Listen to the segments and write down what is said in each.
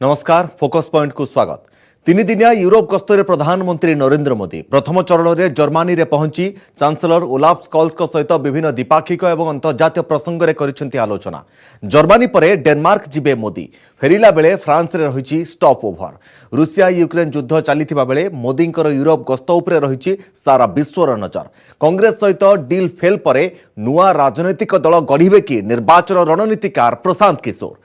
नमस्कार focus point को स्वागत। तीन दिनिया यूरोप गस्तरे प्रधानमंत्री नरेंद्र मोदी प्रथम चरण में जर्मनी में पहुंची चांसलर ओलाफ स्कॉल्स सहित विभिन्न द्विपाक्षिक और अंतर्जातीय प्रसंग में करिसेंती आलोचना। जर्मनी पर डेनमार्क जिबे मोदी फेरिला बेले फ्रांस रे रही स्टॉप ओभर। रूसिया यूक्रेन युद्ध चलता बेले मोदी यूरोप गस्त उपरे रही सारा विश्वर नजर। कांग्रेस सहित डील फेल पर नुआ राजनैतिक दल गढ़े कि निर्वाचन रणनीतिकार प्रशांत किशोर।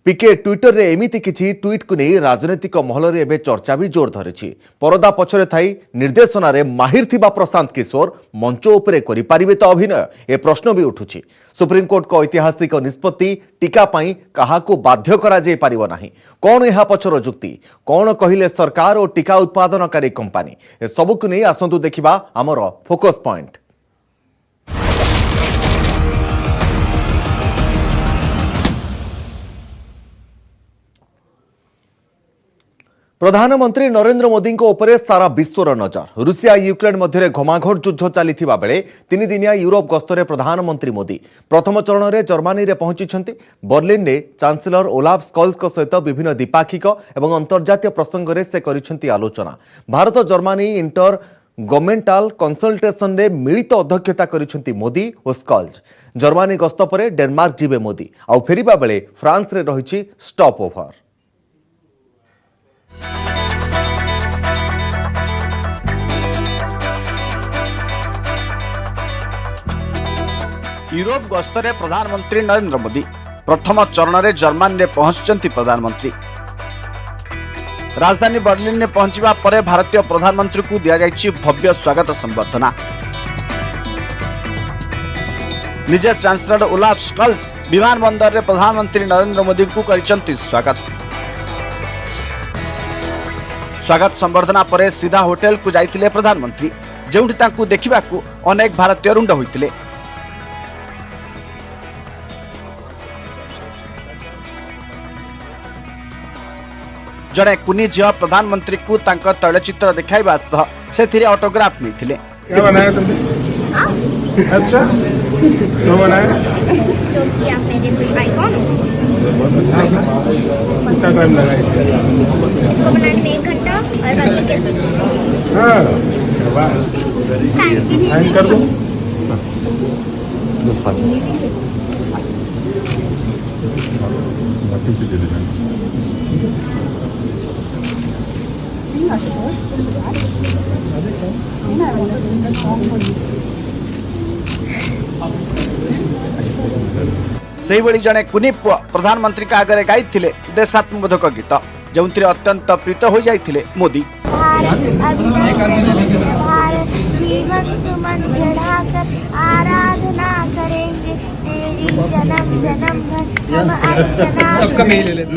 पीके ट्विटर रे एमिति किछि ट्वीट को नहीं राजनीतिक महल रे एबे चर्चा भी जोर धरिछि। परदा पछरे थाई निर्देशना रे माहिर थिबा प्रशांत किशोर मंच उपरे करि पारिबे तो अभिनय ए प्रश्न भी उठुछि। सुप्रीम कोर्ट को ऐतिहासिक निष्पत्ति टीका पाई काहाको बाध्य करा जे पारिबो नाही। कोन एहा पछर जुक्ति कोन कहिले सरकार और टीका उत्पादनकारी कंपनी ए सबु को नहीं आसंतु देखिबा हमर फोकस पॉइंट। प्रधानमंत्री नरेंद्र मोदी उपरे सारा विश्वर नजर। रूसिया यूक्रेन मध्य घमाघोट युद्ध चली बेले तीन दिनिया यूरोप गस्तरे प्रधानमंत्री मोदी प्रथम चरण में जर्मनी में पहुंची। बर्लिन में चांसलर ओलाफ स्कॉल्स सहित विभिन्न द्विपाक्षिक और अंतर्जातीय प्रसंग में से करिसेंती आलोचना। भारत जर्मनी इंटर गवर्नमेंटाल कंसल्टेशन रे मिलित अध्यक्षता करिसेंती मोदी और स्कॉल्स। जर्मनी गस्त पर डेनमार्क जिबे मोदी आउ फेरिबा बेले फ्रांस रे रही स्टॉप ओभर। यूरोप गस्तरे प्रधानमंत्री नरेंद्र मोदी प्रथम चरण में जर्मनी में पहुंचती। प्रधानमंत्री राजधानी बर्लिन में पहुंचवा पर भारतीय प्रधानमंत्री को दिया जायछि भव्य स्वागत संबर्धना। निजे चांसलर ओलाफ स्कॉल्स विमानबंदर में प्रधानमंत्री नरेंद्र मोदी को करिसेंती स्वागत। स्वागत संबर्धना पर सीधा होटेल को जाइतिले प्रधानमंत्री, जेउठी तांकु देखिबाकू अनेक भारतीय रुंड होइतिले। जड़े कुनी झील प्रधानमंत्री को तांका तैलचित्र देखाइबा सह सेथिरे ऑटोग्राफ मिथिले। क्या बनाया तुमने? अच्छा क्यों बनाया? क्योंकि आप मेरे कोई आइकॉन हो। बहुत अच्छा है। कितना टाइम लगा इसको बनाने में 1 घंटा और बाकी के हाँ साइन कर दो। वापस से दे देना। से ही जड़े कुनी पुआ प्रधानमंत्री का आगे गाई देशात्मबोधक गीत जो अत्यंत प्रीत हो जाइए मोदी। जीवन सुमन चढ़ाकर आराधना करेंगे तेरी जन्म जन्म भर हम अर्चना सबका मेल ले लो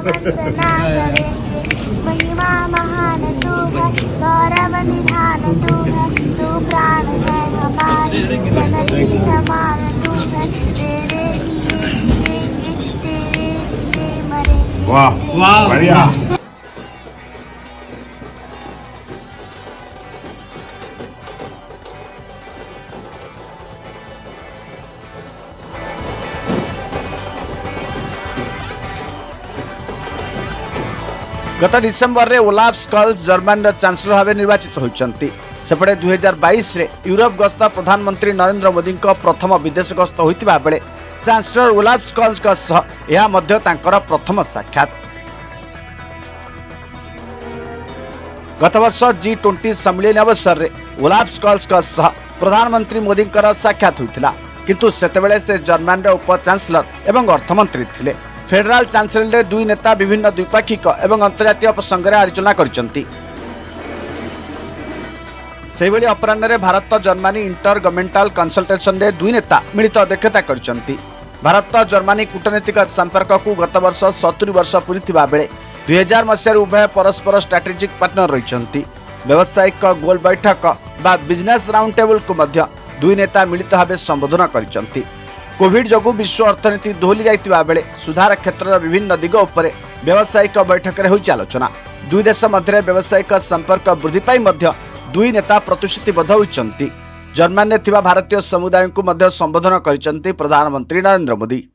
करेंगे। महिमा महान तू है, गौरव निधान तू है, तू प्राण है हमारे जननी समान तू है। तेरे लिए जिएंगे, तेरे लिए मरेंगे। वाह वाह बढ़िया। गत डिसेम्बर में ओलाफ स्कॉल्स जर्मनी चांसलर भाव निर्वाचित होती। सेपटे 2022 रे यूरोप गस्त प्रधानमंत्री नरेंद्र मोदी प्रथम विदेश गस्त होता बेले चांसलर ओलाफ स्कॉल्स प्रथम साक्षात। गत वर्ष G20 सम्मेलन अवसर में ओलाफ स्कॉल्स प्रधानमंत्री मोदी साक्षात होता, किंतु सेतेबेले से जर्मनी उप चांसलर एवं अर्थमंत्री थिले। फेडराल चांसलर दुई नेता विभिन्न द्विपाक्षिक एवं अंतर्जातीय प्रसंग में आलोचना करछंती। सेहिभଳି अपराह्न भारत जर्मनी इंटर गवर्नमेंटाल कंसल्टेशन रे दुई नेता मिलित अध्यक्षता करछंती। भारत जर्मनी कूटनीतिक संपर्क को गत वर्ष 70 वर्ष पूरीथिबा बेले 2000 मसीह उभय परस्पर स्ट्रेटेजिक पार्टनर रहिछंती। व्यावसायिक गोल बैठक बा बिजनेस राउंड टेबल को मध्य दुई नेता मिलित भाव संबोधन करछंती। कोविड जगु विश्व अर्थनीति दोहली जाइतिबा बेले सुधार क्षेत्र विभिन्न दिग उपरे व्यावसायिक बैठक रे होइछि आलोचना। दुई देश मध्य व्यावसायिक संपर्क वृद्धि पाई मध्य दुई नेता प्रतिश्रुतिबद्ध होइछंती। जर्मनी में थिबा भारतीय समुदाय को मध्य संबोधन करिसेंती प्रधानमंत्री नरेंद्र मोदी।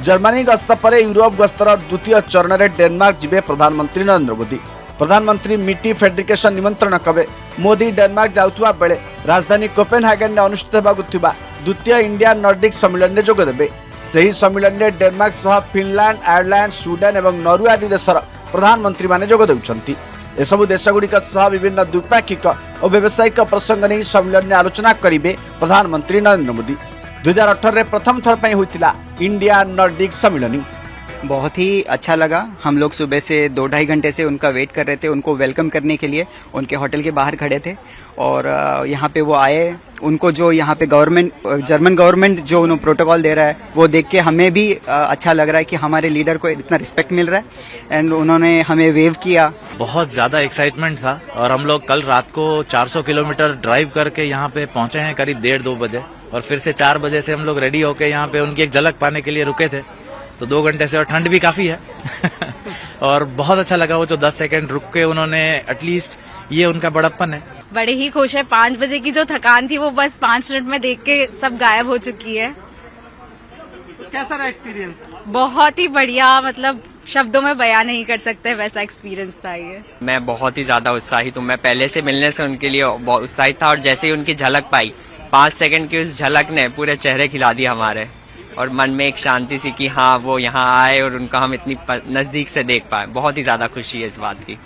जर्मनी गस्त पर यूरोप गस्तर द्वितीय चरण में डेनमार्क जिबे प्रधानमंत्री नरेंद्र मोदी। प्रधानमंत्री मिटी फेडरेशन निमंत्रण कबे मोदी डेनमार्क जाउथुवा बेले राजधानी कोपेनहेगन में अनुष्ठित होबाकु थिबा द्वितीय इंडिया नॉर्डिक सम्मेलन में जोग देबे। सही सम्मेलन में डेनमार्क सह फिनलैंड, आयरलैंड, स्वीडन और नॉर्वे आदि देशर प्रधानमंत्री माने जोग देउछंती। एसबु देशगुड़िक सह विभिन्न द्विपाक्षिक और व्यावसायिक प्रसंग नहीं सम्मेलन में आलोचना करेंगे प्रधानमंत्री नरेंद्र मोदी। 2018 में प्रथम थर पर होता इंडिया नॉर्डिक सम्मेलन। बहुत ही अच्छा लगा। हम लोग सुबह से 2-2.5 घंटे से उनका वेट कर रहे थे, उनको वेलकम करने के लिए उनके होटल के बाहर खड़े थे और यहाँ पे वो आए। उनको जो यहाँ पे जर्मन गवर्नमेंट जो उन्हें प्रोटोकॉल दे रहा है वो देख के हमें भी अच्छा लग रहा है कि हमारे लीडर को इतना रिस्पेक्ट मिल रहा है एंड उन्होंने हमें वेव किया। बहुत ज़्यादा एक्साइटमेंट था और हम लोग कल रात को 400 किलोमीटर ड्राइव करके यहाँ पे पहुँचे हैं करीब 1:30-2 बजे और फिर से 4 बजे से हम लोग रेडी होके यहाँ पे उनकी एक झलक पाने के लिए रुके थे। तो 2 घंटे से और ठंड भी काफ़ी है और बहुत अच्छा लगा वो जो 10 सेकंड रुक के उन्होंने एटलीस्ट ये उनका बड़प्पन है। बड़े ही खुश है। 5 बजे की जो थकान थी वो बस 5 मिनट में देख के सब गायब हो चुकी है। कैसा रहा एक्सपीरियंस? बहुत ही बढ़िया, मतलब शब्दों में बयान नहीं कर सकते वैसा एक्सपीरियंस था ये। मैं बहुत ही ज्यादा उत्साहित हूँ। मैं पहले से मिलने से उनके लिए बहुत उत्साहित था और जैसे ही उनकी झलक पाई 5 सेकंड की उस झलक ने पूरे चेहरे खिला दिया हमारे और मन में एक शांति सी कि हाँ वो यहाँ आए और उनका हम इतनी नजदीक से देख पाए। बहुत ही ज्यादा खुशी है इस बात की।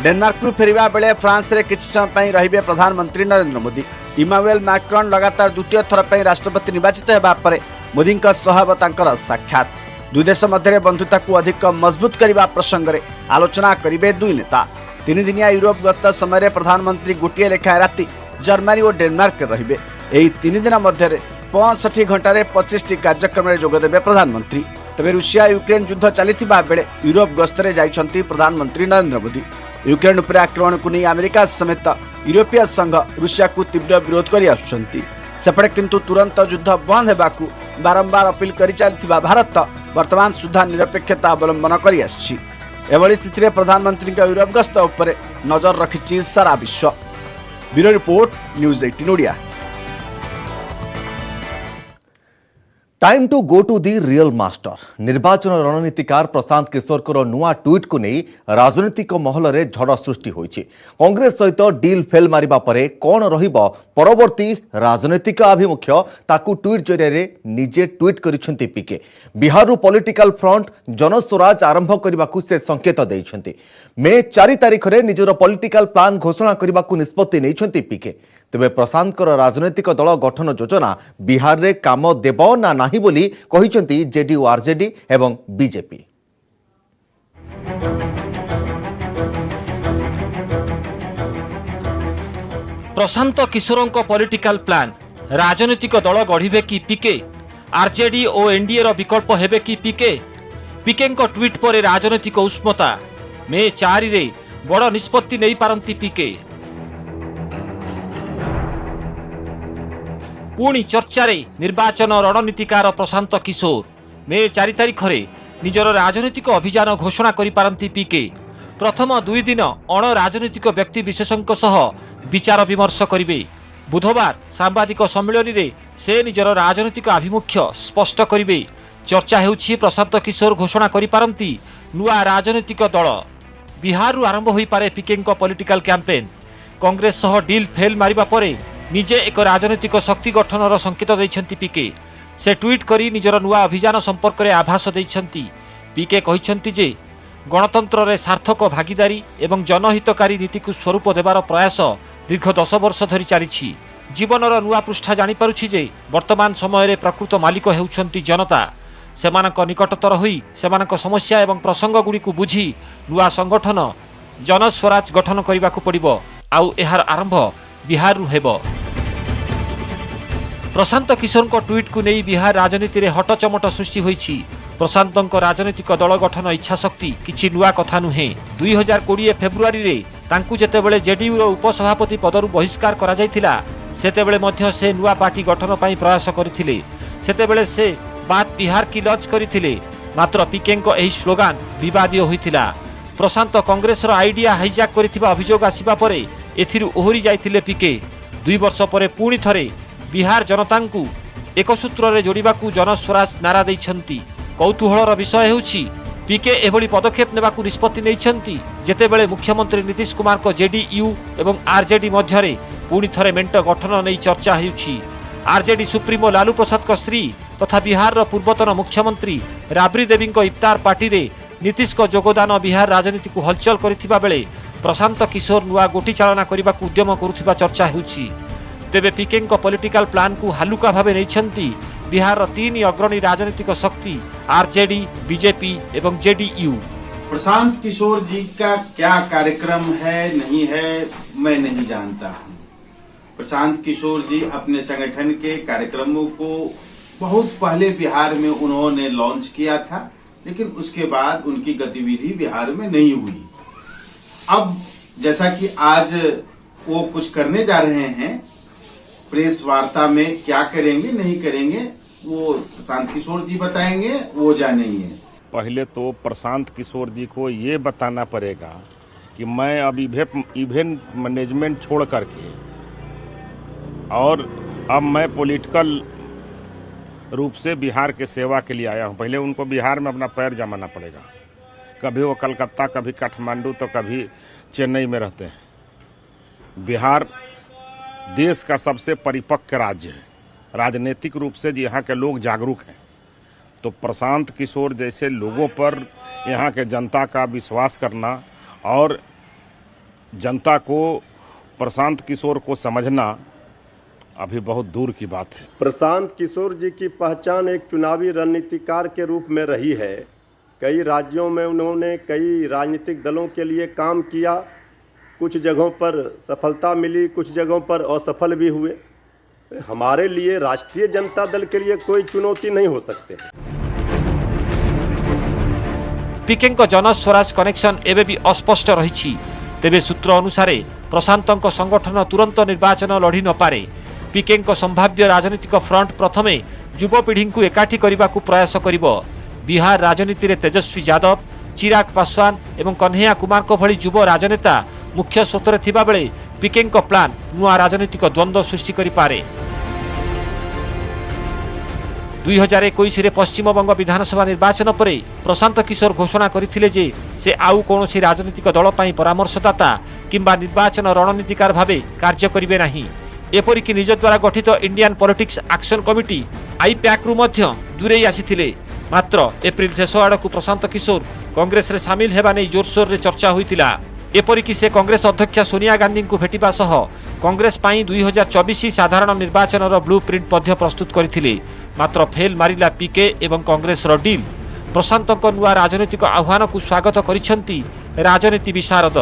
डेनमार्क फेरिबा बेले फ्रांस रे किछि समय पई रहिबे प्रधानमंत्री नरेंद्र मोदी। इमानुएल मैक्रोन लगातार द्वितीय थर पई राष्ट्रपति निर्वाचित हेबा परे मोदी सह तांकर साक्षात। दुई देश मध्य बंधुता को अधिक मजबूत करने प्रसंग में आलोचना करेंगे दुई नेता। 3 दिनिया यूरोप गस्त समय प्रधानमंत्री गोटे लेखाएं राति जर्मनी और डेनमार्क रहिबे। एही 3 दिन मध्य 65 घंटे 25टी कार्यक्रम में जोगदेवे प्रधानमंत्री। तेज रूसिया यूक्रेन युद्ध चलता बेले यूरोप गस्तरे जाइछंती प्रधानमंत्री नरेंद्र मोदी। यूक्रेन उपर आक्रमण को नहीं अमेरिका समेत यूरोपीय संघ रूसिया को तीव्र विरोध कर आसुछंती। सेपटे किंतु तुरंत युद्ध बंद हेबाकू बारंबार अपील करि चलिथिबा भारत वर्तमान सुधा निरपेक्षता अवलंबन करि आछि। एभली स्थिति में प्रधानमंत्री यूरोप गस्त उपर नजर रखिछि सारा विश्व। Bureau report, news 18 Odia. Time to go to the real master. निर्वाचन रणनीतिकार प्रशांत किशोर को नुआ ट्वीट को नहीं राजनीतिक महल में झड़ सृष्टि होइछि। कांग्रेस सहित डील फेल मारिबा परे कौन रहिबो परवर्ती राजनीतिक आभिमुख्य ताकू ट्वीट जरिए निजे ट्वीट करिसेंती पीके। बिहारु पॉलिटिकल फ्रंट जनस्वराज आरंभ करने से संकेत देइछंती। मे 4 तारिख में निजर पॉलिटिकल प्लान घोषणा करने को निष्पत्ति नैछंती पीके। तेबे प्रशांत राजनैतिक दल गठन योजना बिहार रे काम देब ना नाही बोली कहिसेंती जेडीयू, आरजेडी एवं BJP. Prashant Kishor political plan राजनैतिक दल गढ़िबे कि पीके, आरजेडी और एनडीए रो विकल्प हेबे कि पीके। पीके ट्वीट पर राजनैतिक उष्मता। मे 4 रे बड़ निष्पत्ति नहीं पारंती पीके। पुणी चर्चा रे निर्वाचन रणनीतिकार प्रशांत किशोर मे 4 तारिख रे निजर राजनैतिक अभियान घोषणा करि पारंती पीके। प्रथम 2 दिन अण राजनैतिक व्यक्ति विशेषज्ञ सह विचार विमर्श करिवे। बुधवार सांबादिक सम्मेलन रे से निजर राजनैतिक आभिमुख्य स्पष्ट करिवे। चर्चा हेउछि प्रशांत किशोर घोषणा करि पारंती नुआ राजनैतिक दल। बिहार आरंभ होई पारे पीके पॉलिटिकल कैंपेन। कांग्रेस सह डील फेल मारिबा परे निजे एक राजनैतिक शक्ति गठनर संकेत दैछंती पीके। से ट्वीट करी निजर नुआ अभियान संपर्क में आभास दैछंती। पीके कहिछंती जे गणतंत्र रे सार्थक भागीदारी एवं जनहितकारी नीति को स्वरूप देवार प्रयास दीर्घ 10 वर्ष धरी चलिछि। जीवनर नुआ पृष्ठा जानि पारुछि जे वर्तमान समय रे प्रकृत मालिक हेउछंती जनता। सेमानक निकटतर होई सेमानक समस्या एवं प्रसंग गुडी को बुझी नुआ संगठन जनस्वराज गठन करिबाकू पड़िबो। आउ एहार आरंभ बिहार हेबो। प्रशांत किशोर को ट्वीट को नहीं बिहार राजनीति रे हटचमट सृष्टि होइछि। प्रशांत राजनीतिक दल गठन इच्छा शक्ति किछि नुआ कथा नुहे। 2020 फेब्रुआरी रे तांकु जेतेबेले जेडीयू रो उपसभापति पदरु बहिष्कार करा जायतिला सेतेबेले मध्य से नुआ पार्टी गठन पई प्रयास करिथिले। सेतेबेले से बात बिहार की लॉन्च करिथिले। मात्र पीके को एही स्लोगान विवादीय होइतिला। प्रशांत कांग्रेस रो आइडिया हाईजैक करिथिबा अभियोग आसीबा परे एथिरु ओहरी जायतिले पीके। 2 वर्ष पर पुणी थरे बिहार जनता को एक सूत्र में जोड़ा जनस्वराज नारा देइछंती। कौतूहलर विषय हेउछि पीके एभली पदक्षेप नेबाकू निष्पत्ति नेइछंती जेतेबेले मुख्यमंत्री नीतीश कुमार को जेडीयू एवं आरजेडी मध्यरे पुणी थरे मेंट गठन नहीं चर्चा हेउछि। आरजेडी सुप्रीमो लालू प्रसाद को स्त्री तथा बिहार पूर्वतन मुख्यमंत्री राबड़ी देवी इफ्तार पार्टी रे नीतीश को योगदान बिहार राजनीति को हलचल करिथिबा बेले प्रशांत किशोर नुआ गोटी चालना करने उद्यम करुथिबा चर्चा हेउछि। तेबे पीके पॉलिटिकल प्लान को हालुका भावे नेइछंती बिहार 3 अग्रणी राजनीतिक शक्ति आरजेडी, बीजेपी एवं जेडीयू। प्रशांत किशोर जी का क्या कार्यक्रम है नहीं है मैं नहीं जानता हूं। प्रशांत किशोर जी अपने संगठन के कार्यक्रमों को बहुत पहले बिहार में उन्होंने लॉन्च किया था, लेकिन उसके बाद उनकी गतिविधि बिहार में नहीं हुई। अब जैसा कि आज वो कुछ करने जा रहे हैं, प्रेस वार्ता में क्या करेंगे नहीं करेंगे वो प्रशांत किशोर जी बताएंगे, वो जानेंगे। पहले तो प्रशांत किशोर जी को ये बताना पड़ेगा कि मैं अब इवेंट मैनेजमेंट छोड़ करके और अब मैं पॉलिटिकल रूप से बिहार के सेवा के लिए आया हूं। पहले उनको बिहार में अपना पैर जमाना पड़ेगा। कभी वो कलकत्ता, कभी काठमांडू तो कभी चेन्नई में रहते हैं। बिहार देश का सबसे परिपक्व राज्य है, राजनीतिक रूप से यहाँ के लोग जागरूक हैं। तो प्रशांत किशोर जैसे लोगों पर यहाँ के जनता का विश्वास करना और जनता को प्रशांत किशोर को समझना अभी बहुत दूर की बात है। प्रशांत किशोर जी की पहचान एक चुनावी रणनीतिकार के रूप में रही है। कई राज्यों में उन्होंने कई राजनीतिक दलों के लिए काम किया। कुछ जगहों पर सफलता मिली, कुछ जगहों पर असफल भी हुए। हमारे लिए राष्ट्रीय जनता दल के लिए कोई चुनौती नहीं हो सकते। पीके जनस्वराज कनेक्शन एवं भी अस्पष्ट रही। तेबे सूत्र अनुसार प्रशांत संगठन तुरंत निर्वाचन लड़ी न पारे। पीके संभाव्य राजनीतिक फ्रंट प्रथमे युवपीढ़ी को एकाठी करने को प्रयास करिबो। बिहार राजनीति में तेजस्वी यादव, चिराग पासवान एवं कन्हैया कुमार को भली युव राजनेता मुख्य स्रोतरे थिबा बेले पीके प्लान नुआ राजनीतिक द्वंद्व सृष्टि करि पारे। 2021 पश्चिमबंग विधानसभा निर्वाचन पर प्रशांत किशोर घोषणा करथिले जे से आउ कोनोसी राजनीतिक दल पई परामर्शदाता किंबा निर्वाचन रणनीतिकार भावे कार्य करिवे नाही। एपरिक निज द्वारा गठित Indian politics action committee IUPAC रु मध्य दूरे आसीथिले। मात्र एप्रिल शेष आड़क प्रशांत किशोर कांग्रेस रे सामिल हेबा नै जोरसोर रे चर्चा होइतिला। एपरिक से कांग्रेस अध्यक्ष सोनिया गांधी को भेटिबा सह कांग्रेस पाई 2024 साधारण निर्वाचन ब्लू प्रिंट प्रस्तुत करथिले। मात्र फेल मारिला पीके एवं कांग्रेस डील। प्रशांत नुआ राजनीतिक आह्वान को स्वागत करिसेंती राजनीति विशारद।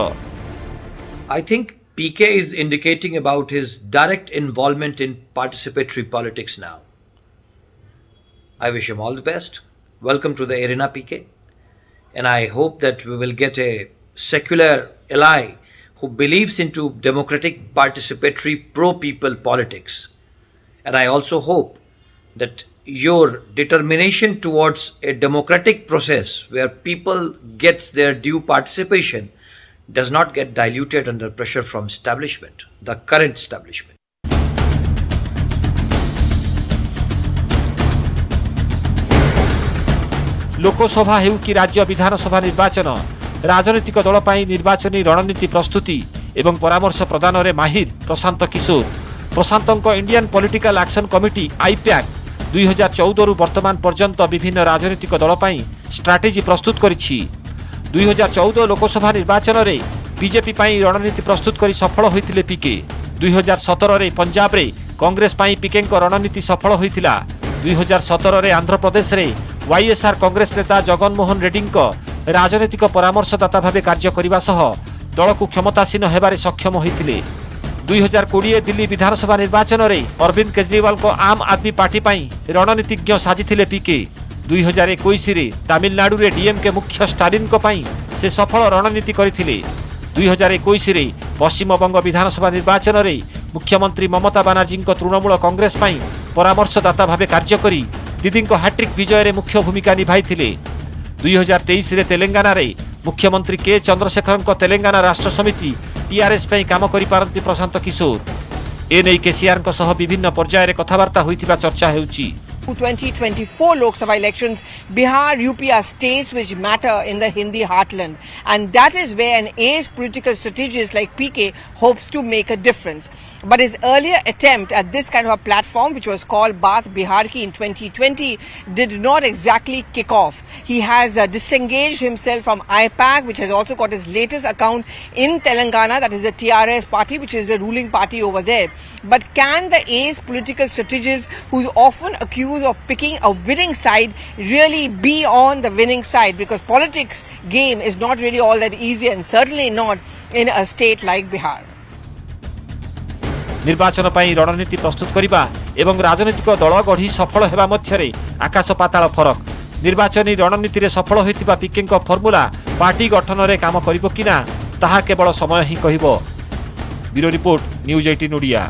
I think PK is indicating about his direct involvement in participatory politics now. I wish him all the best. Welcome to the arena, PK. And I hope that we will get a secular ally who believes into democratic, participatory, pro-people politics. And I also hope that your determination towards a democratic process where people gets their due participation does not get diluted under pressure from establishment, the current establishment. Lok Sabha हेउ कि राज्य विधानसभा निर्वाचन राजनीतिक दल पाई निर्वाचनी रणनीति प्रस्तुति एवं परामर्श प्रदान में माहिर Prashant Kishor. Prashant Indian political action committee IPAC 2014 रु वर्तमान पर्यंत विभिन्न राजनीतिक दल पाई स्ट्राटेजी प्रस्तुत करिछि। 2014 लोकसभा निर्वाचन रे बीजेपी पाई रणनीति प्रस्तुत करी सफल होइतिले पीके। 2017 रे पंजाब रे कांग्रेस पाई पीके रणनीति सफल होइतिला। 2017 रे आंध्र प्रदेश रे वाईएसआर कांग्रेस नेता जगन मोहन रेड्डी राजनीतिक परामर्शदाता भावे कार्य करने सह दल को क्षमतासीन हेबारे सक्षम होइतिले। 2020 दिल्ली विधानसभा निर्वाचन रे अरविंद केजरीवाल को आम आदमी पार्टी पाई रणनीतिज्ञ साजिथिले पीके। 2021 रे तमिलनाडु रे डीएमके मुख्य स्टालिन को पाई से सफल रणनीति करथिले। 2021 रे पश्चिमबंग विधानसभा निर्वाचन रे मुख्यमंत्री ममता बानार्जी तृणमूल कांग्रेस पाई परामर्शदाता भावे कार्य करी दीदी हैट्रिक विजय रे मुख्य भूमिका निभाइथिले। 2023 रे तेलंगाना रे मुख्यमंत्री के चंद्रशेखर तेलंगाना राष्ट्र समिति टीआरएस पई काम करि पारंती प्रशांत किशोर। एनै केसीआर सह विभिन्न पर्यायर कथबार्ता होइतिबा चर्चा हेउची। 2024 Lok Sabha elections, Bihar, UP are states which matter in the Hindi heartland, and that is where an ace political strategist like PK hopes to make a difference. But his earlier attempt at this kind of a platform, which was called Baat Bihar Ki in 2020, did not exactly kick off. He has disengaged himself from IPAC, which has also got his latest account in Telangana, that is the TRS party, which is the ruling party over there. But can the ace political strategist, who's often accused of picking a winning side, really be on the winning side? Because politics game is not really all that easy, and certainly not in a state like Bihar. निर्वाचन ପାଇଁ रणनीति प्रस्तुत करिबा एवं राजनीतिक दल गढ़ी सफल हेबा मध्यरे आकाश पाताल फरक। निर्वाचनी रणनीति रे सफल होइतिबा पीकेंक फर्मुला पार्टी गठन रे काम करिबो किना ताहा केवल समय ही कहिबो। Bureau report, news 18 Odia.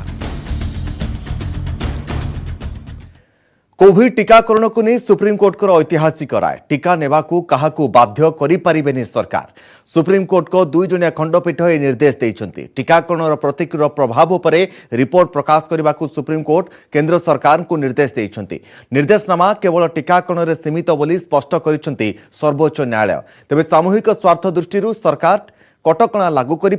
Covid टीकाकरण को नहीं सुप्रीमकोर्ट को ऐतिहासिक राय। टीका नेबाकू काहाकू बाध्य करि परिबेनी सरकार। सुप्रीमकोर्ट को 2 जणिया खंडपीठ ए निर्देश देइछंती। टीकाकरण प्रतिक्रिया प्रभाव उपरे रिपोर्ट प्रकाश करबाकू सुप्रीमकोर्ट केंद्र सरकार को निर्देश देइछंती। निर्देशनामा केवल टीकाकरण रे सीमित बोली स्पष्ट करिसंती सर्वोच्च न्यायालय। तबे सामूहिक स्वार्थ दृष्टिरू सरकार कटकणा लागू करें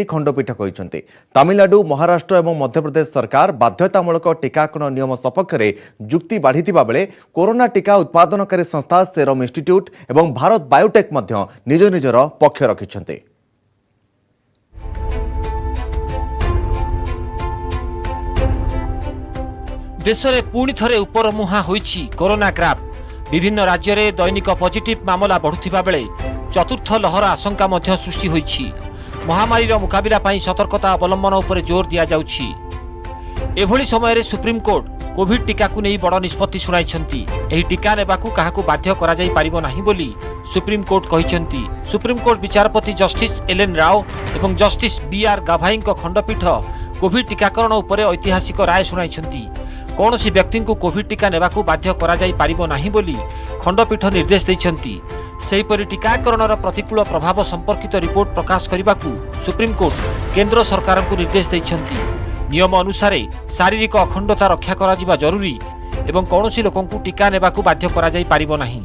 खंडपीठ कहते। तमिलनाडु, महाराष्ट्र और मध्यप्रदेश सरकार बाध्यतामूलक टीकाकरण नियम सपक्ष में जुक्ति बाढ़ी बेले कोरोना टीका उत्पादनकारी संस्था सेरम इंस्टीट्यूट और भारत बायोटेक निज निजर पक्ष रखिंट। देश में पुणी थे उपर मुहा होइछि कोरोना ग्राफ। विभिन्न राज्य में दैनिक पॉजिटिव मामला बढ़ुथिबा बेले चतुर्थ लहर आशंका मध्य सृष्टि होइछि। महामारीर मुकाबिला पई सतर्कता अवलंबन उपर जोर दिया जाउछि। एभली समय रे सुप्रीम कोर्ट कोविड टीका को नहीं बड़ निष्पत्ति सुनाइछंती। एही टीका नेबाकू काहाकू बाध्य करा जाई पारिबो नाही बोली सुप्रीम कोर्ट कहिछंती। सुप्रीम कोर्ट विचारपति जस्टिस एल.एन. राव एवं जस्टिस बी.आर. गाभाईଙ୍କ खंडपीठ कोविड टीकाकरण उपर ऐतिहासिक राय सुनाइछंती। कौनसी व्यक्ति को कोविड टीका नेबाकू बाध्य करा जाई पारिबो नाही बोली खंडपीठ निर्देश दैछंती। सेहीपरि टीकाकरणर प्रतिकूल प्रभाव संपर्कित रिपोर्ट प्रकाश करने सुप्रीम कोर्ट केंद्र सरकार को निर्देश दैछंती। नियम अनुसार शारीरिक अखंडता रक्षा करा जरूरी एवं कौनसी लोक टीका नेबाकू बाध्य करा जाई पारिबो नाही।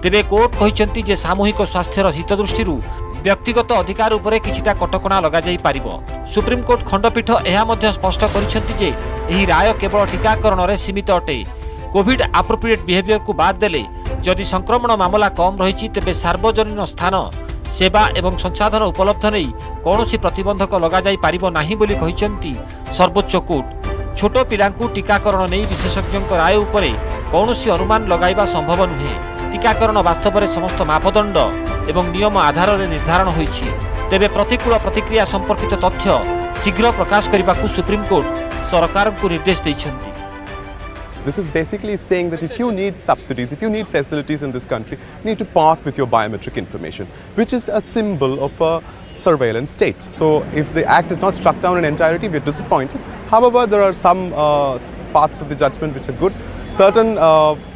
तेबे कोर्ट कहिसंती जे सामूहिक स्वास्थ्यर हित दृष्टिरू व्यक्तिगत अधिकार उपरे किछिटा कटकणा लगा जाई पारिबो। सुप्रीम कोर्ट खंडपीठ एहा मध्य स्पष्ट करिसंती जे एही राय केवल टीकाकरण रे सीमित अटे। कोविड एप्रोप्रिएट बिहेवियर को बाद देले जदि संक्रमण मामला कम रही तेबे सार्वजनिक स्थान सेवा एवं संसाधन उपलब्ध नहीं कौनसी प्रतिबंधक लगा जाई पारिबो नाही बोली कहिसंती सर्वोच्च कोर्ट। छोट पिलांकू टीकाकरण नहीं विशेषज्ञ राय उपरे कौनसी अनुमान लगाइबा संभव नुहे। टीकाकरण वास्तव में समस्त मापदंड एवं नियम आधार में निर्धारण होइछि। तेबे प्रतिकूल प्रतिक्रिया संपर्कित तथ्य शीघ्र प्रकाश करने सुप्रीम कोर्ट सरकार को निर्देश दैछंती। This is basically saying that if you need subsidies, if you need facilities in this country, you need to part with your biometric information, which is a symbol of a surveillance state. So if the act is not struck down in entirety, we are disappointed. However, there are some parts of the judgment which are good. Certain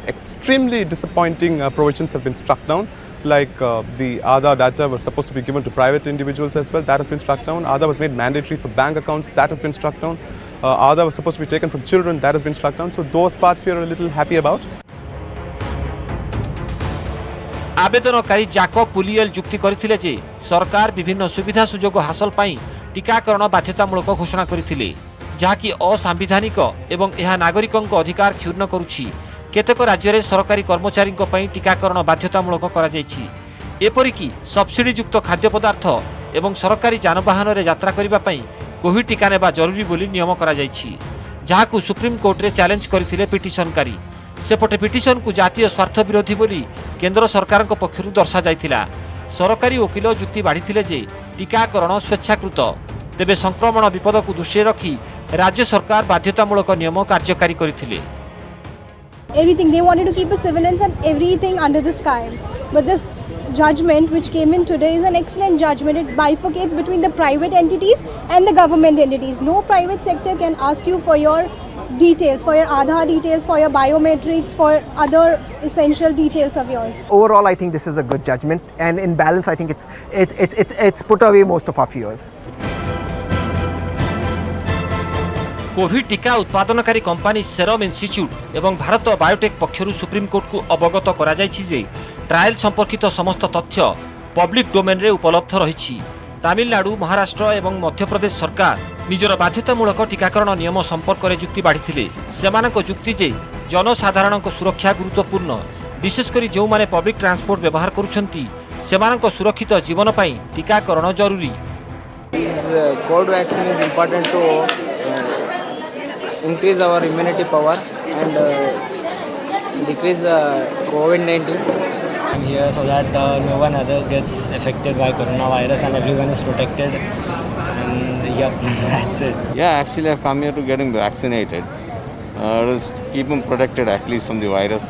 extremely disappointing provisions have been struck down, like the Aadhaar data was supposed to be given to private individuals as well. That has been struck down. Aadhaar was made mandatory for bank accounts. That has been struck down. Aadhaar was supposed to be taken from children. That has been struck down. So those parts we are a little happy about. आवेदनकारी Jacob पुलियल जुक्ति करथिले जे सरकार विभिन्न सुविधा सुजोग हासिल पाई टीकाकरण बाध्यतामूलक घोषणा करथिले, जहाँकि असंवैधानिक एवं यह नागरिकों अधिकार क्षुण्ण करुछि। केतेक राज्य में सरकारी कर्मचारी टीकाकरण बाध्यतामूलक करा जायछि। एपरिकी सब्सिडीयुक्त खाद्य पदार्थ एवं सरकारी जानवाहन में यात्रा करने पर कोविड टीका नेबा जरूरी बोली नियम करा जायछि, जहाकू सुप्रीम कोर्ट रे चैलेंज करथिले पिटिशनकारी। सेपटे पिटिशन को जातीय स्वार्थ विरोधी बोली केंद्र सरकार पक्षरु दर्शा जायथिला। सरकारी वकील जुक्ति बाढ़ी जे टीकाकरण स्वेच्छाकृत, तेबे संक्रमण विपद को दृष्टि रखी राज्य सरकार बाध्यतामूलक नियम कार्यकारी करथिले। Everything they wanted to keep a surveillance on everything under the sky, but this judgment which came in today is an excellent judgment. It bifurcates between the private entities and the government entities. No private sector can ask you for your details, for your Aadhaar details, for your biometrics, for other essential details of yours. Overall, I think this is a good judgment, and in balance, I think it's put away most of our fears. Covid टीका उत्पादनकारी company serum institute एवं Bharat biotech पक्षरु supreme court को अवगत करा जायछि जे trial संपर्कित समस्त तथ्य public domain रे उपलब्ध रही। तमिलनाडु, महाराष्ट्र एवं मध्यप्रदेश सरकार निजर बाध्यतामूलक टीकाकरण नियम संपर्क में जुक्ति बाढ़ी सेमानक जुक्ति जे जनसाधारण सुरक्षा गुरुत्वपूर्ण, विशेषकर जो माने पब्लिक ट्रांसपोर्ट व्यवहार करुछंती सेमानक सुरक्षित जीवन पई टीकाकरण जरूरी। Cold vaccine is important to increase our immunity power and decrease COVID-19. I'm here so that no one other gets affected by coronavirus and everyone is protected. And yep, that's it. Yeah, actually I've come here to get him vaccinated. Just keep him protected at least from the virus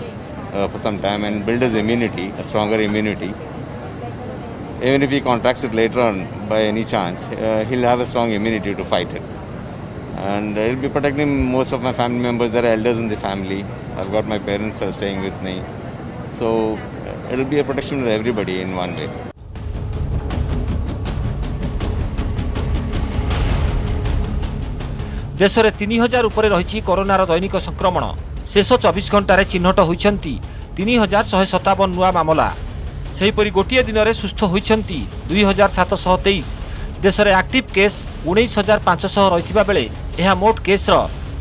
for some time and build his immunity, a stronger immunity. Even if he contracts it later on by any chance, he'll have a strong immunity to fight it. And it'll be protecting most of my family members. There are elders in the family. I've got my parents staying with me. So it'll be a protection for everybody in one way. देश में 3000 उपरे रही कोरोनार दैनिक संक्रमण। शेष 24 घंटे चिन्हट होती 3157 नुआ मामला। सेहीपरि गोटे दिन में सुस्थ होती 2723। देश में एक्टिव केस 19500 रही बेले यह मोट केस्र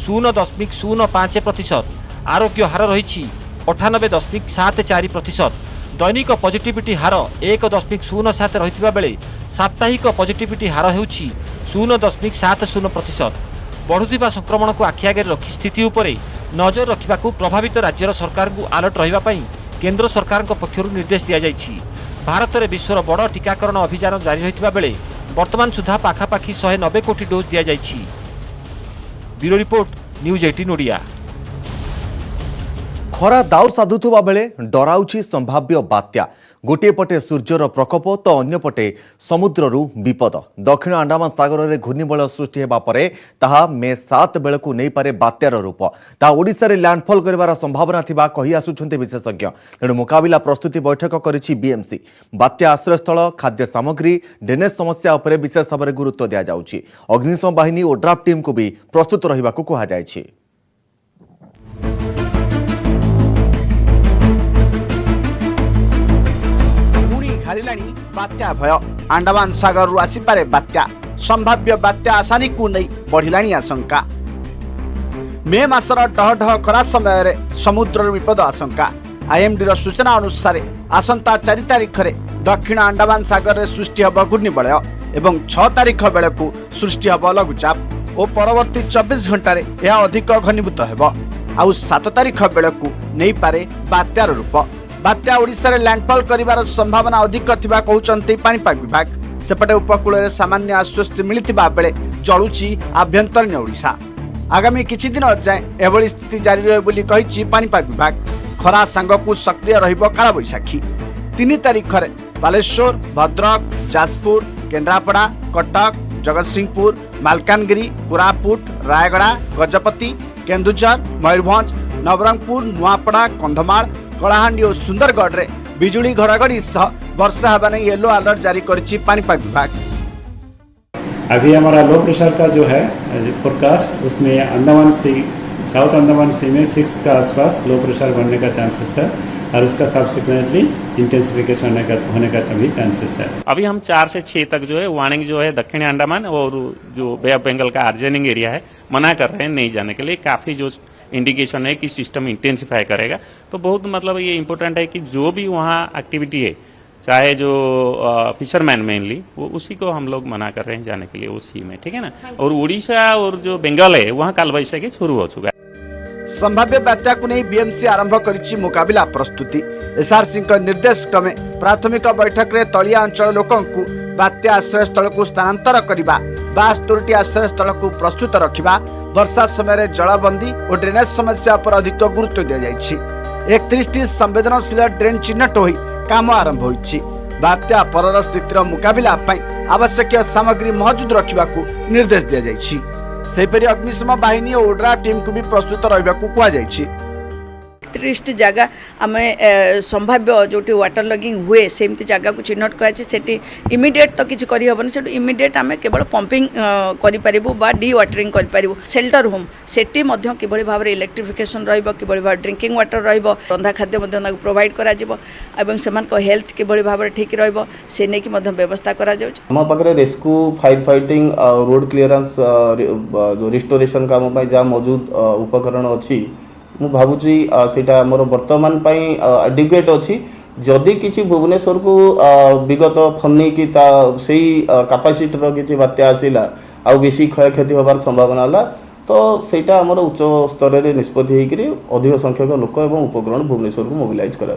0.05%। आरोग्य हार रही 98.74%। दैनिक पॉजिटिविटी हार 1.07 रही बेले साप्ताहिक पॉजिटिविटी हार होउछि 0.70%। बढ़ुवा संक्रमण को आखि आगे रखी स्थिति उपरे नजर रखा प्रभावित राज्यर सरकार को अलर्ट रही केंद्र सरकार पक्षर निर्देश दि जाइछि। भारत में विश्वर बड़ टीकाकरण अभियान जारी रही बेले वर्तमान सुधा पाखापाखि 190 कोटी डोज दि जाइछि। Bureau report, news 18 Odia. खरा दाउ साधुवा बेले डराउछि संभाव्य बात्या। गोटे पटे सूर्यर प्रकोप तो अन्य पटे समुद्ररू विपद। दक्षिण अंडमान सागर में घूर्णिबलय सृष्टि हेबा परे ताहा मे 7 बेलकु नहीं पारे बात्यार रूप। ता ओडिशा रे लैंडफॉल करिवार संभावना थिबा कहि आसुछन्ते विशेषज्ञ। तेणु मुकाबिला प्रस्तुति बैठक करिछि बीएमसी। बात्या आश्रयस्थल, खाद्य सामग्री, ड्रेनेज समस्या उपरे विशेष भाव में गुरुत्व दिया जाउछि। अग्निशम बाहिनी और ड्राफ्ट टीम को भी प्रस्तुत रहिबाकु कहा जाइछि। बात्या भय अंडमान सागर रु आसीपारे बात्या। संभाव्य बात्या आसानी को नहीं बढ़िलानी आशंका। मे मासर डहडह खरा समय रे समुद्र विपद आशंका। आईएमडी रो सूचना अनुसार आसंता 4 तारिख रे दक्षिण अंडमान सागर रे सृष्टि हब घूर्णिबलय एवं 6 तारिख बेलकु सृष्टि हब लघुचाप और परवर्ती 24 घंटा रे यह अधिक घनीभूत हेबो। आउ 7 तारिख बेलकु नहीं पारे बात्यार रूप। बात्या ओडिशा रे लैंडफॉल करिवार संभावना अधिक थिबा कहउचंती पाणीपाग विभाग। सेपटे उपकूल रे सामान्य आश्वस्ति मिलिथिबा बेले जळुची आभ्यंतरीण ओडिशा। आगामी किछि दिन जाय एभली स्थिति जारी रहे बोली कहिछि पाणीपाग विभाग। खरा सांगकु सक्रिय रहिबो काला बैसाखी। 3 तारिख रे बालेश्वर, भद्रक, जाजपुर, केन्द्रापड़ा, कटक, जगतसिंहपुर, मालकानगिरी, कोरापुट, रायगड़ा, गजपति, केन्दुझर, मयूरभंज, नवरंगपुर, नुआपड़ा, कंधमाल, कलाहांडी और सुंदरगढ़ रे बिजुली घड़घड़ी सह वर्षा होगा नहीं येलो अलर्ट जारी करिछि पाणीपाग विभाग। अभी हमारा लो प्रेशर का जो है फोरकास्ट उसमें अंडमान सी, साउथ अंडमान सी में 6 का आसपास लो प्रेशर बनने का चांसेस है और उसका सब्सिक्वेंटली इंटेंसिफिकेशन होने का भी चांसेस है। अभी हम 4 से 6 तक जो है वार्निंग जो है दक्षिणी अंडमान और जो बे ऑफ बंगाल का आर्जेनिंग एरिया है मना कर रहे हैं नहीं जाने के लिए। काफी जो इंडिकेशन है कि सिस्टम इंटेंसिफाई करेगा। तो बहुत मतलब ये इंपॉर्टेंट है कि जो भी वहाँ एक्टिविटी है चाहे जो फिशरमैन मेनली वो उसी को हम लोग मना कर रहे हैं जाने के लिए उस सी में, ठीक है ना। और उड़ीसा और जो बंगाल है वहाँ काल वैशाखी शुरू हो चुका है। संभाव्य बात्या को नहीं बीएमसी आरंभ करिछि मुकाबिला प्रस्तुति। एसआरसी निर्देश क्रमे प्राथमिक बैठक रे तलिया अंचल लोकों को बात्या आश्रय स्थल को स्थानांतर करबा, 72टी आश्रय स्थल को प्रस्तुत रखिबा, वर्षा समय जलबंदी और ड्रेनेज समस्या पर अधिक गुरुत्व दिया जाइछि। 31टी संवेदनशील ड्रेन चिन्हट होई काम आरंभ होइछि। बात्या परर स्थितिर मुकाबिला पई आवश्यक सामग्री मौजूद रखिबाकू निर्देश दिया जाइछि। सेहिपरि अग्निशम बाहिनी और ओड्राफ्ट टीम को भी प्रस्तुत रहिबाकू कुआ जाइछि। 35 जगह आम संभाव्य जो वाटर लगिंग हुए सेमती जगह को चिन्हट कर इमिडिएट तो किसी करहबन से इमिडिएट आम केवल पंपिंग करूँ डी वाटरिंग करूँ सेल्टर होम सेठी किभली भाव में इलेक्ट्रिफिकेशन किभली भाव ड्रिंकिंग वाटर रंधा खाद्य प्रोवाइड करा हेल्थ किभली भाव में ठीक से नहीं व्यवस्था करा आम पाखे rescue fire fighting road clearance जो रिस्टोरेशन काम जहाँ मौजूद उपकरण अच्छी मु भावुची सेटा आमर वर्तमान एडिक्वेट अच्छी जदि किसी भुवनेश्वर को विगत फनी की कैपेसिटर किसी बात्या आसला आउ बेसी क्षय क्षति होबार संभावना है तो सेटा आमर उच्च स्तर में निष्पत्ति होकर अधिक संख्यक लोक एवं उपकरण भुवनेश्वर को मोबिलाइज करा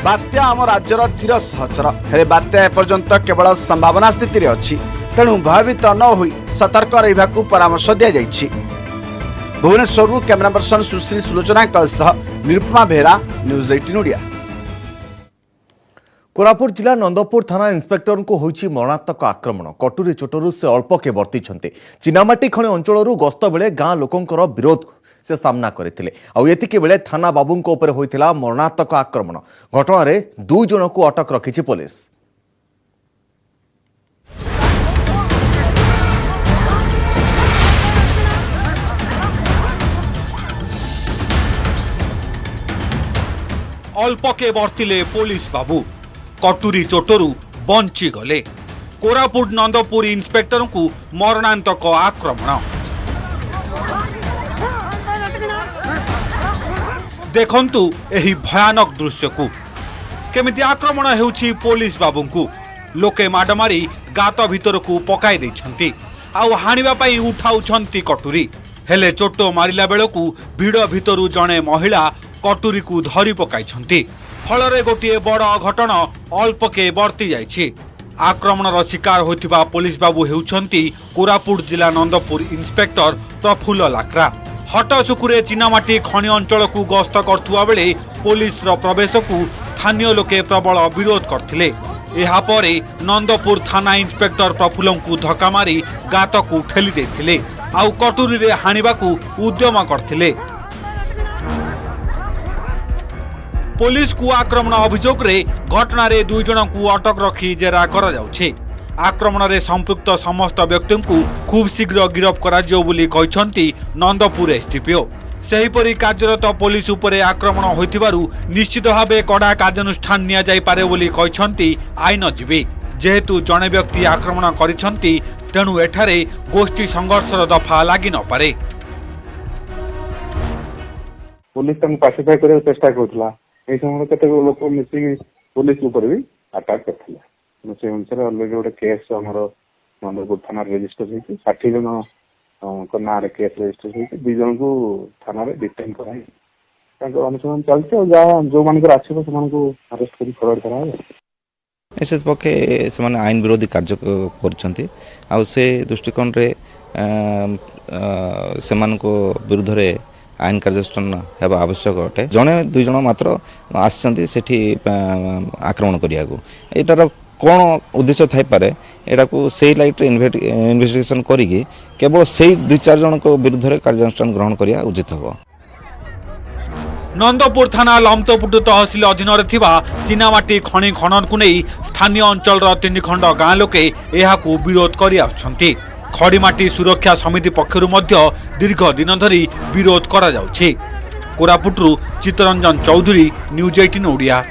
बात्या आम राज्यर चिर सहचर हेले बात्या एपर्यंत केवल संभावना स्थिति रे अछि तेणु भयभीत न होई सतर्क रहिबाकू परामर्श दिया जाइछि। भुवनेश्वर कैमरा पर्सन सुश्री सुलोचना सह निरुपमा बेहरा न्यूज 18 ओडिया। कोरापुट जिला नंदपुर थाना इंस्पेक्टर को होइछि मरणात्मक आक्रमण कटुरी चोटरू से अल्प के वर्ती चिनामाटी खଣି अंचल गस्त बेले गाँ लोकंकर विरोध से सामना करथिले आउ एतिके बेले थाना बाबूंको ऊपर होइथिला मरणात्मक आक्रमण घटना रे 2 जन को अटक रखिछि पुलिस। अल्पके वर्तिले पुलिस बाबू कटुरी चोटरू बंची गले कोरापुट नंदपुर इंस्पेक्टर को मरणांतक आक्रमण देखंतु एही भयानक दृश्य को केमिति आक्रमण हेउछि पुलिस बाबू को लोके माड मारी गात भीतर को पकाई दैछंती आउ हानिबा पई उठाउछंती कटुरी हेले चोट मारिला बेलकू भिड़ भितरु जणे महिला कटुरी को धरी पकाइछंती फलरे गोटे बड़ घटना अल्पके वर्ती जाइछि। आक्रमणर शिकार होइथिबा पुलिस बाबू हेउछंती कोरापुट जिला नंदपुर इंस्पेक्टर प्रफुल्ल लाक्रा हटसुकुरे चिनामाटी खଣି अंचल को गस्त करथुआ बेले पुलिस प्रवेश को स्थानीय लोके प्रबल विरोध करथिले। एहा परे नंदपुर थाना इंस्पेक्टर प्रफुल्ल को धक्का मारी गात को ठेली देथिले आउ कटुरी रे हानिबाकू उद्यम करथिले। पुलिस को आक्रमण अभियोग रे घटना रे 2 जन को अटक रखी जेरा करा जाउछे। आक्रमण रे संपृक्त समस्त व्यक्ति को खूब शीघ्र गिरफ करा जियो बोली कहिसंती नंदपुर एसडीपीओ। सेहीपरि कार्यरत पुलिस उपरे आक्रमण होइथिबारु निश्चित भावे कड़ा कार्यानुष्ठान निया जाय पारे बोली कहिसंती आईनजीवी। जेहेतु जणे व्यक्ति आक्रमण करिसंती तेणु एठारे गोष्ठी संघर्षर दफा लागि न पारे। पुलिस तम पासिफाई करे चेष्टा करथला ए समय केते लोक मिसी पुलिस ऊपर भी अटैक करथला से अनुसार ऑलरेडी गोटे केस हमर नंदपुर थाना रजिस्टर होइछि 60 जन को नारे केस रजिस्टर होइछि 2 जन को थाना रे डिटेन कराई ताको अनुसंधान चलते और जो मानकर आछिबो समान को अरेस्ट करी फॉरवर्ड कराए। निश्चित पक्षे से आईन विरोधी कार्य करछंती आ से दृष्टिकोण रे सेमान को विरुद्ध रे आईन कार्यानुष्ठान हेबा आवश्यक अटे। जणे 2 जन मात्र आछंती सेठी आक्रमण करिया को एटार कौन उद्देश्य थाई पारे एटा को से लाइट इन्वेस्टिगेशन करिके केवल से 2-4 जन को विरुद्ध रे कार्यानुष्ठान ग्रहण करिया उचित हबो। नंदपुर थाना लमतपुट तहसिल अधीन चिनामाटी खଣି खनन को नहीं स्थानीय अंचल 3 खंड गाँ लोके एहाकू विरोध करि आछंती। खड़ीमाटी सुरक्षा समिति पक्षरु मध्य दीर्घ दिन धरी विरोध करा जाउछि। कोरापुटरू चित्तरंजन चौधरी न्यूज 18 ओडिया।